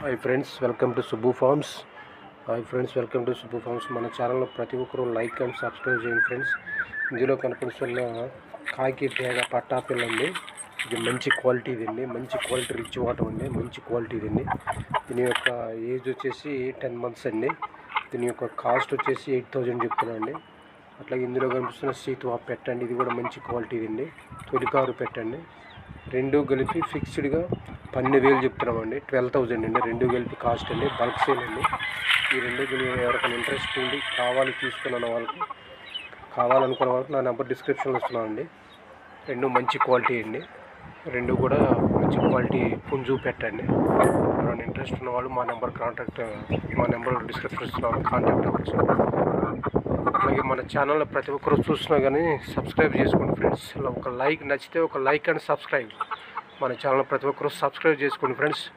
Hi friends, welcome to Subbu farms. మన ఛానల్లో ప్రతి ఒక్కరూ లైక్ అండ్ సబ్స్క్రైబ్ చేయండి ఫ్రెండ్స్. ఇందులో కనిపిస్తున్న కాకి పేగ పట్టాపిల్ల అండి. ఇది మంచి క్వాలిటీ అండి, మంచి క్వాలిటీ రిచ్ వాటర్ అండి, మంచి క్వాలిటీ అండి. దీని యొక్క ఏజ్ వచ్చేసి 10 months అండి. దీని యొక్క కాస్ట్ వచ్చేసి 8,000 చెప్తున్నాండి. అట్లాగే ఇందులో కనిపిస్తున్న సీతువా పెట్టండి, ఇది కూడా మంచి క్వాలిటీ అండి. తొలికారు పెట్టండి. రెండు కలిపి ఫిక్స్డ్గా 12,000 చెప్తున్నామండి. 12,000 అండి, రెండు కలిపి కాస్ట్ అండి. బల్క్ సేల్ అండి. ఈ రెండు ఎవరికైనా ఇంట్రెస్ట్ ఉండి కావాలనుకున్న వాళ్ళకి నా నెంబర్ డిస్క్రిప్షన్లో ఇస్తున్నానండి. రెండు మంచి క్వాలిటీ అండి, రెండు కూడా మంచి క్వాలిటీ పుంజు పెట్టండి. ఎవరైనా ఇంట్రెస్ట్ ఉన్న వాళ్ళు మా నెంబర్ డిస్క్రిప్షన్ ఇస్తున్నాను, కాంటాక్ట్ అవ్వచ్చు. అలాగే మన ఛానల్లో ప్రతి ఒక్కరు చూసినా కానీ సబ్స్క్రైబ్ చేసుకోండి ఫ్రెండ్స్. ఒక లైక్ నచ్చితే ఒక లైక్ అండ్ సబ్స్క్రైబ్. మన ఛానల్ ప్రతి ఒక్కరు సబ్స్క్రైబ్ చేసుకోండి ఫ్రెండ్స్.